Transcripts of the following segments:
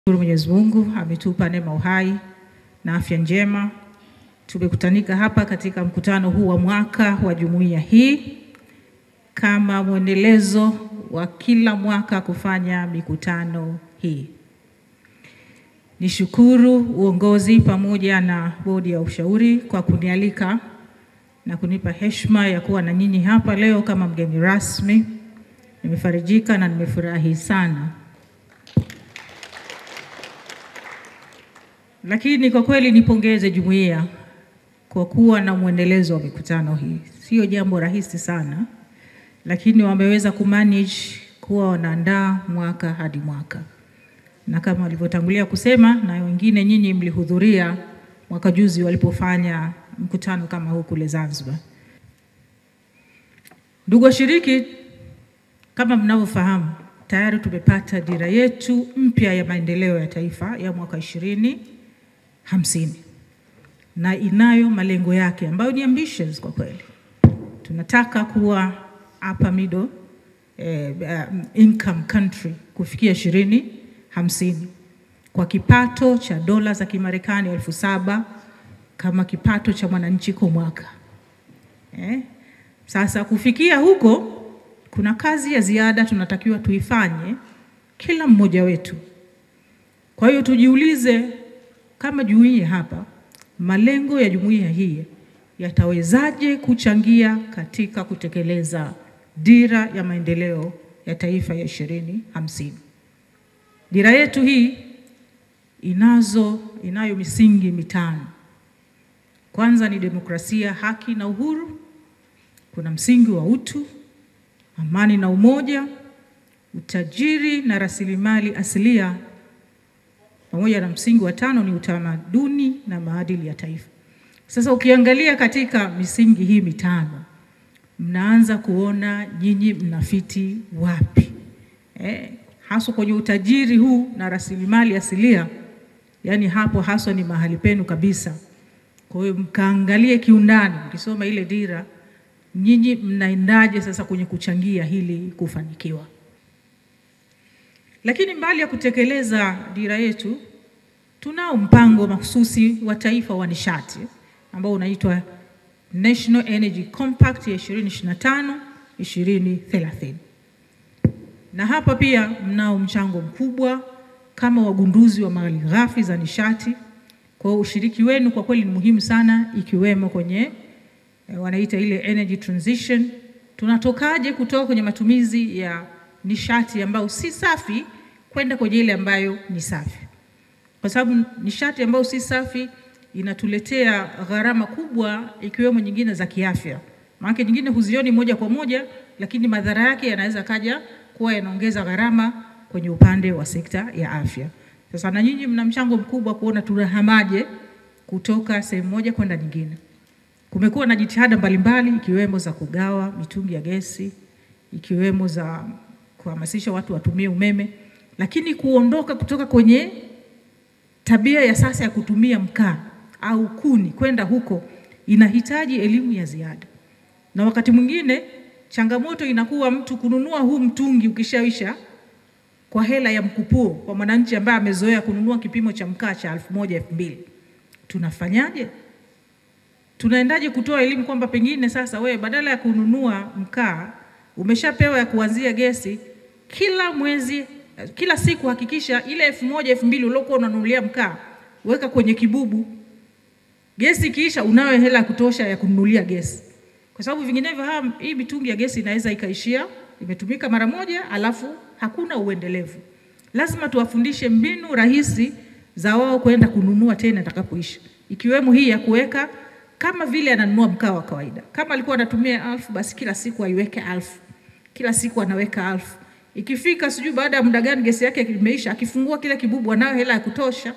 Mwenyezi Mungu ametupa neema uhai na afya njema. Tumekutanika hapa katika mkutano huu wa mwaka wa jumuiya hii kama mwendelezo wa kila mwaka kufanya mikutano hii. Nishukuru uongozi pamoja na bodi ya ushauri kwa kunialika na kunipa heshima ya kuwa na nyinyi hapa leo kama mgeni rasmi. Nimefarijika na nimefurahi sana. Lakini kwa kweli nipongeze jumuiya kwa kuwa na mwendelezo wa mikutano hii. Sio jambo rahisi sana, lakini wameweza kumanage kuwa wanaandaa mwaka hadi mwaka. Na kama walivyotangulia kusema na wengine nyinyi mlihudhuria mwaka juzi walipofanya mkutano kama huu kule Zanzibar. Ndugu washiriki, kama mnavyofahamu, tayari tumepata dira yetu mpya ya maendeleo ya taifa ya mwaka 2050. Na inayo malengo yake ambayo ni ambitious kwa kweli. Tunataka kuwa upper middle income country kufikia 2050 kwa kipato cha dola za Kimarekani 7,000 kama kipato cha mwananchi kwa mwaka. Sasa kufikia huko kuna kazi ya ziada tunatakiwa tuifanye kila mmoja wetu. Kwa hiyo tujiulize kama jumuiya hapa, malengo ya jumuiya hii yatawezaje kuchangia katika kutekeleza dira ya maendeleo ya taifa ya 2050. Dira yetu hii inayo misingi mitano. Kwanza ni demokrasia, haki na uhuru. Kuna msingi wa utu, amani na umoja, utajiri na rasilimali asilia. Pamoja na msingi wa tano ni utamaduni na maadili ya taifa. Sasa ukiangalia katika misingi hii mitano, mnaanza kuona nyinyi mnafiti wapi. Hasa kwenye utajiri huu na rasilimali asilia, yani hapo hasa ni mahali penu kabisa. Kwa hiyo mkaangalie kiundani, mkisoma ile dira, nyinyi mnaendaje sasa kwenye kuchangia hili kufanikiwa. Lakini mbali ya kutekeleza dira yetu, tunao mpango mahususi wa taifa wa nishati ambao unaitwa National Energy Compact ya 2025-2030. Na hapa pia mnao mchango mkubwa kama wagunduzi wa malighafi za nishati. Kwa ushiriki wenu kwa kweli ni muhimu sana, ikiwemo kwenye wanaita ile energy transition. Tunatokaje kutoka kwenye matumizi ya nishati ambayo si safi kwenda kwenye ile ambayo ni safi. Kwa sababu nishati ambayo si safi inatuletea gharama kubwa, ikiwemo nyingine za kiafya. Maana nyingine huzioni moja kwa moja, lakini madhara yake yanaweza kaja kuwa yanaongeza gharama kwenye upande wa sekta ya afya. Sasa na nyinyi mna mchango mkubwa kuona tunahamaje kutoka sehemu moja kwenda nyingine. Kumekuwa na jitihada mbalimbali, ikiwemo za kugawa mitungi ya gesi, ikiwemo za kuhamasisha watu watumie umeme, lakini kuondoka kutoka kwenye tabia ya sasa ya kutumia mkaa au kuni kwenda huko inahitaji elimu ya ziada. Na wakati mwingine changamoto inakuwa mtu kununua huu mtungi ukishaisha kwa hela ya mkupuo kwa mwananchi ambaye amezoea kununua kipimo cha mkaa cha 1,000-2,000. Tunafanyaje? Tunaendaje kutoa elimu kwamba pengine sasa wewe badala ya kununua mkaa umeshapewa ya kuanzia gesi, kila mwezi, kila siku hakikisha ile 1,000-2,000 uliokuwa unanunulia mkaa weka kwenye kibubu. Gesi kiisha unayo hela ya kutosha ya kununulia gesi. Kwa sababu vinginevyo hii mitungi ya gesi inaweza ikaishia, imetumika mara moja alafu hakuna uendelevu. Lazima tuwafundishe mbinu rahisi za wao kwenda kununua tena itakapoisha. Ikiwemo hii ya kuweka kama vile ananunua mkaa wa kawaida. Kama alikuwa anatumia 1,000 basi kila siku aiweke 1,000. Kila siku anaweka 1,000. Ikifika sijui baada ya muda gani gesi yake imeisha, akifungua kile kibubu anayo hela ya kutosha.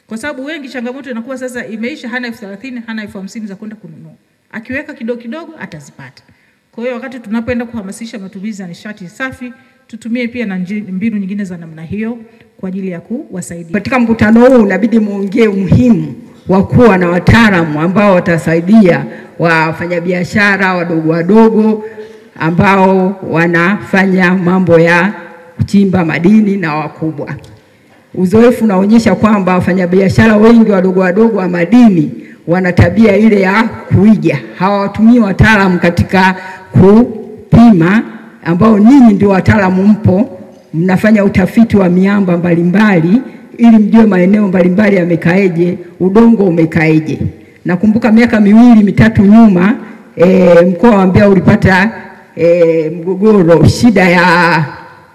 Kwa sababu wengi changamoto inakuwa sasa imeisha, hana 30,000, hana 50,000 za kwenda kununua. Akiweka kidogo kidogo atazipata. Kwa hiyo wakati tunapoenda kuhamasisha matumizi ya nishati safi, tutumie pia na mbinu nyingine za namna hiyo kwa ajili ya kuwasaidia. Katika mkutano huu inabidi muongee umuhimu wa kuwa na wataalamu ambao watasaidia wafanyabiashara wadogo wadogo ambao wanafanya mambo ya kuchimba madini na wakubwa. uzoefu unaonyesha kwamba wafanyabiashara wengi wadogo wadogo wa madini wana tabia ile ya kuiga. Hawatumii wataalamu katika kupima, ambao ninyi ndio wataalamu mpo, mnafanya utafiti wa miamba mbalimbali ili mjue maeneo mbalimbali yamekaeje, udongo umekaeje. Nakumbuka miaka 2-3 nyuma mkoa wa Mbeya ulipata mgogoro, shida ya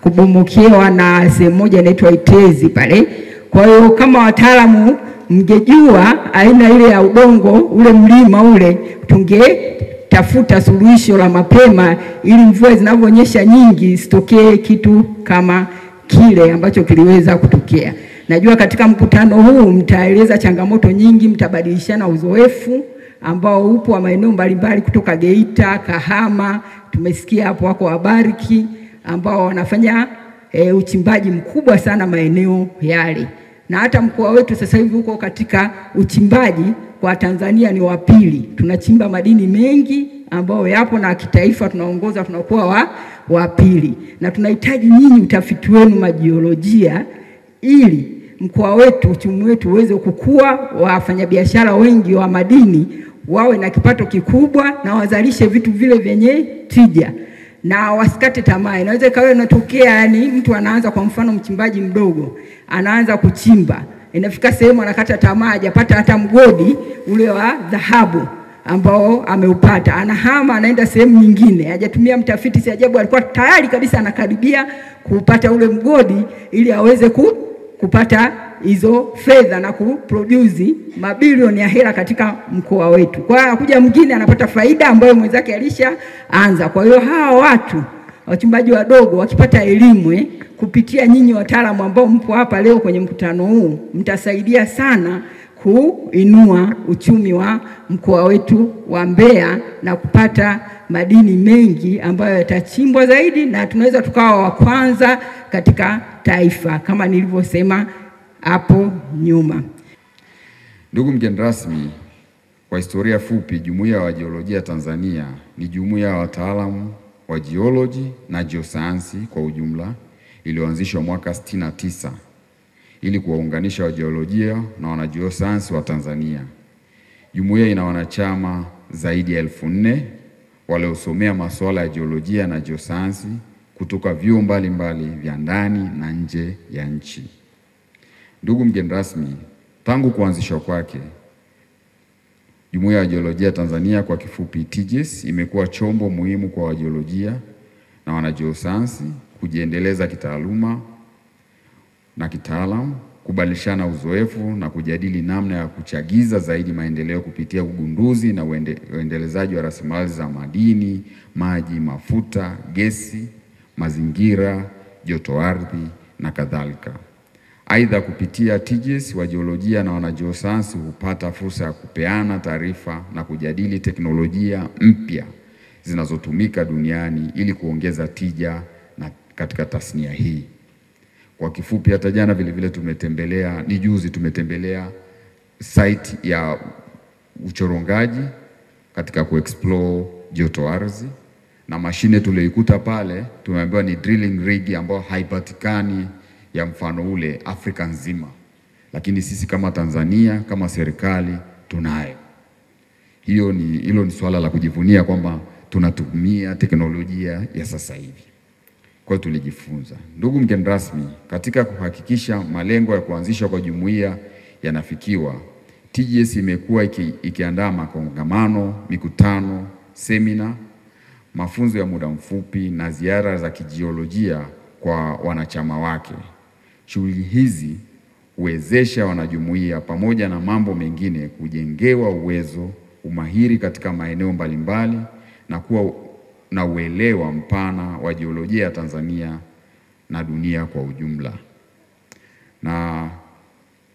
kubomokewa na sehemu moja inaitwa Itezi pale. Kwa hiyo kama wataalamu mngejua aina ile ya udongo, ule mlima ule, tungetafuta suluhisho la mapema ili mvua zinavyonyesha nyingi sitokee kitu kama kile ambacho kiliweza kutokea. Najua katika mkutano huu mtaeleza changamoto nyingi, mtabadilishana uzoefu ambao upo wa maeneo mbalimbali kutoka Geita, Kahama, tumesikia hapo wako Wabariki ambao wanafanya uchimbaji mkubwa sana maeneo yale. Na hata mkoa wetu sasa hivi uko katika uchimbaji kwa Tanzania ni wa pili. Tunachimba madini mengi ambao yapo na kitaifa tunaongoza, tunakuwa wa pili. Na tunahitaji nyinyi utafiti wenu majiolojia ili mkoa wetu, uchumi wetu uweze kukua, wafanyabiashara wengi wa madini wawe na kipato kikubwa na wazalishe vitu vile vyenye tija na wasikate tamaa. Inaweza ikawa inatokea yani mtu anaanza, kwa mfano mchimbaji mdogo anaanza kuchimba, inafika sehemu anakata tamaa, hajapata hata mgodi ule wa dhahabu ambao ameupata, anahama anaenda sehemu nyingine, hajatumia mtafiti. Si ajabu alikuwa tayari kabisa anakaribia kupata ule mgodi ili aweze kupata hizo fedha na kuproduce mabilioni ya hela katika mkoa wetu. Kwa hiyo kuja mwingine anapata faida ambayo mwenzake alishaanza. Kwa hiyo hawa watu wachimbaji wadogo wakipata elimu kupitia nyinyi wataalamu ambao mpo hapa leo kwenye mkutano huu, mtasaidia sana kuinua uchumi wa mkoa wetu wa Mbeya na kupata madini mengi ambayo yatachimbwa zaidi, na tunaweza tukawa wa kwanza katika taifa kama nilivyosema hapo nyuma. Ndugu mgeni rasmi, kwa historia fupi, Jumuiya ya Jiolojia Tanzania ni jumuiya ya wataalamu wa jioloji na geosayansi kwa ujumla iliyoanzishwa mwaka 69 ili kuwaunganisha wajiolojia na wanageosayansi wa Tanzania. Jumuiya ina wanachama zaidi ya 4,000 waliosomea masuala ya jiolojia na geosayansi kutoka vyuo mbalimbali vya ndani na nje ya nchi. Ndugu mgeni rasmi, tangu kuanzishwa kwake, Jumuiya ya Jiolojia Tanzania kwa kifupi TGS imekuwa chombo muhimu kwa wajiolojia na wanageosayansi kujiendeleza kitaaluma na kitaalamu, kubadilishana uzoefu na kujadili namna ya kuchagiza zaidi maendeleo kupitia ugunduzi na uendelezaji wa rasilimali za madini, maji, mafuta, gesi, mazingira, joto ardhi na kadhalika. Aidha, kupitia TGS wajiolojia na wanageosayansi hupata fursa ya kupeana taarifa na kujadili teknolojia mpya zinazotumika duniani ili kuongeza tija na katika tasnia hii. Kwa kifupi, hata jana vile tumetembelea site ya uchorongaji katika kuexplore joto ardhi, na mashine tulioikuta pale tumeambiwa ni drilling rig ambayo haipatikani ya mfano ule Afrika nzima, lakini sisi kama Tanzania, kama serikali tunayo. Hilo ni swala la kujivunia kwamba tunatumia teknolojia ya sasa hivi. Kwa hiyo tulijifunza. Ndugu mgeni rasmi, katika kuhakikisha malengo ya kuanzishwa kwa jumuiya yanafikiwa, TGS imekuwa ikiandaa makongamano, mikutano, semina, mafunzo ya muda mfupi na ziara za kijiolojia kwa wanachama wake. Shughuli hizi huwezesha wanajumuiya pamoja na mambo mengine kujengewa uwezo, umahiri katika maeneo mbalimbali na kuwa na uelewa mpana wa jiolojia ya Tanzania na dunia kwa ujumla. Na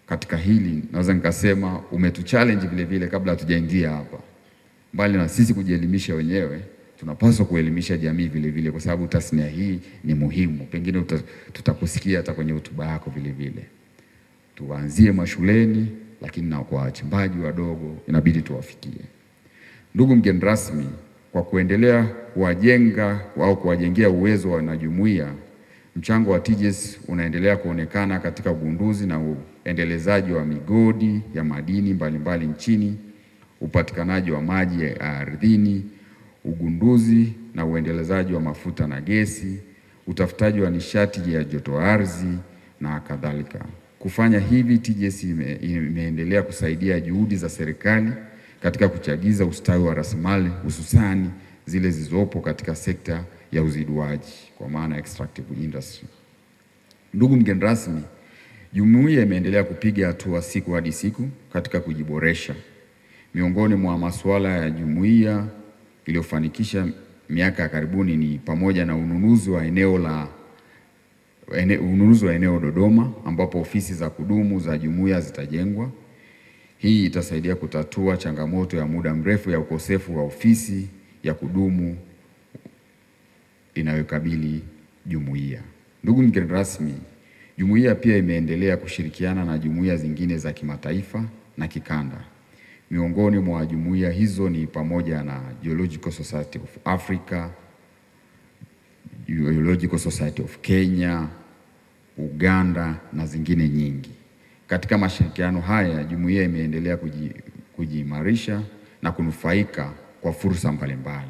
katika hili naweza nikasema umetuchallenge vile vile kabla hatujaingia hapa. Mbali na sisi kujielimisha wenyewe, tunapaswa kuelimisha jamii vile vile, kwa sababu tasnia hii ni muhimu. Pengine tutakusikia hata kwenye hotuba yako vile vile. Tuanzie mashuleni, lakini na kwa wachimbaji wadogo inabidi tuwafikie. Ndugu mgeni rasmi, kwa kuendelea kuwajengea uwezo wa wanajumuiya Mchango wa TGS unaendelea kuonekana katika ugunduzi na uendelezaji wa migodi ya madini mbalimbali nchini, upatikanaji wa maji ya ardhini, ugunduzi na uendelezaji wa mafuta na gesi, utafutaji wa nishati ya joto ardhi na kadhalika. Kufanya hivi, TGS imeendelea kusaidia juhudi za serikali katika kuchagiza ustawi wa rasilimali, hususani zile zilizopo katika sekta ya uziduaji, kwa maana extractive industry. Ndugu mgeni rasmi, jumuiya imeendelea kupiga hatua siku hadi siku katika kujiboresha. Miongoni mwa masuala ya jumuiya iliyofanikisha miaka ya karibuni ni pamoja na ununuzi wa eneo Dodoma, ambapo ofisi za kudumu za jumuiya zitajengwa. Hii itasaidia kutatua changamoto ya muda mrefu ya ukosefu wa ofisi ya kudumu inayokabili jumuiya. Ndugu mgeni rasmi, jumuiya pia imeendelea kushirikiana na jumuiya zingine za kimataifa na kikanda. Miongoni mwa jumuiya hizo ni pamoja na Geological Society of Africa, Geological Society of Kenya, Uganda na zingine nyingi. Katika mashirikiano haya, jumuiya imeendelea kujiimarisha na kunufaika kwa fursa mbalimbali.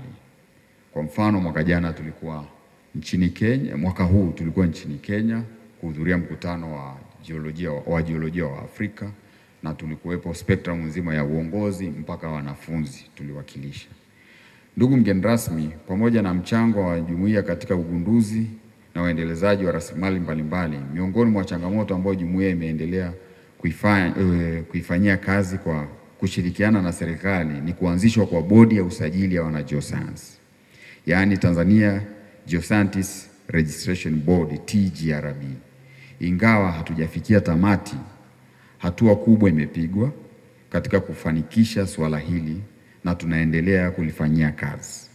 Kwa mfano, mwaka jana tulikuwa nchini Kenya, mwaka huu tulikuwa nchini Kenya kuhudhuria mkutano wa jiolojia wa Afrika, na tulikuwepo spectrum nzima ya uongozi mpaka wanafunzi tuliwakilisha. Ndugu mgeni rasmi, pamoja na mchango wa jumuiya katika ugunduzi na uendelezaji wa rasilimali mbalimbali, miongoni mwa changamoto ambayo jumuiya imeendelea kuifanyia kazi kwa kushirikiana na serikali ni kuanzishwa kwa bodi ya usajili ya wanageosayansi, yaani Tanzania Geoscientist Registration Board, TGRB. Ingawa hatujafikia tamati, hatua kubwa imepigwa katika kufanikisha swala hili na tunaendelea kulifanyia kazi.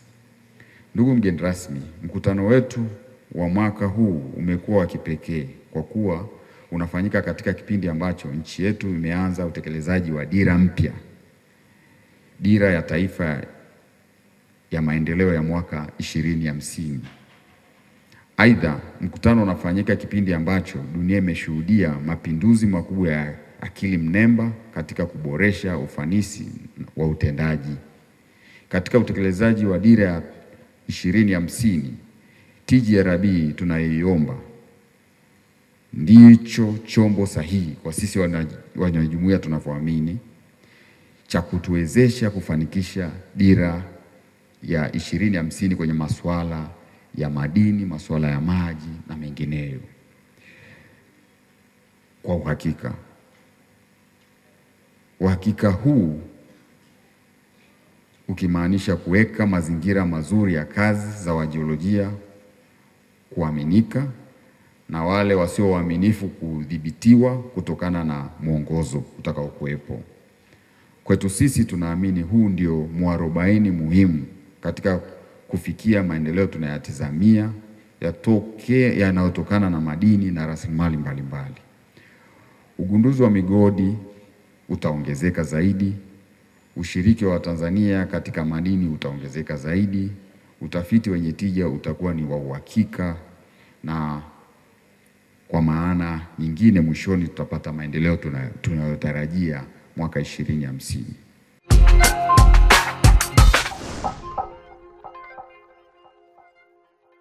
Ndugu mgeni rasmi, mkutano wetu wa mwaka huu umekuwa wa kipekee kwa kuwa unafanyika katika kipindi ambacho nchi yetu imeanza utekelezaji wa dira mpya, dira ya taifa ya maendeleo ya mwaka 2050. Aidha, mkutano unafanyika kipindi ambacho dunia imeshuhudia mapinduzi makubwa ya akili mnemba katika kuboresha ufanisi wa utendaji. Katika utekelezaji wa dira ya 2050, TGRB tunaiomba ndicho chombo sahihi kwa sisi wanajumuiya tunavyoamini cha kutuwezesha kufanikisha dira ya 2050 kwenye masuala ya madini, masuala ya maji na mengineyo. Kwa uhakika huu ukimaanisha kuweka mazingira mazuri ya kazi za wajiolojia kuaminika na wale wasio waaminifu kudhibitiwa kutokana na mwongozo utakaokuwepo. Kwetu sisi tunaamini huu ndio mwarobaini muhimu katika kufikia maendeleo tunayatazamia yanayotokana na madini na rasilimali mbalimbali. Ugunduzi wa migodi utaongezeka zaidi, ushiriki wa Tanzania katika madini utaongezeka zaidi, utafiti wenye tija utakuwa ni wa uhakika, na kwa maana nyingine mwishoni tutapata maendeleo tunayotarajia mwaka 2050.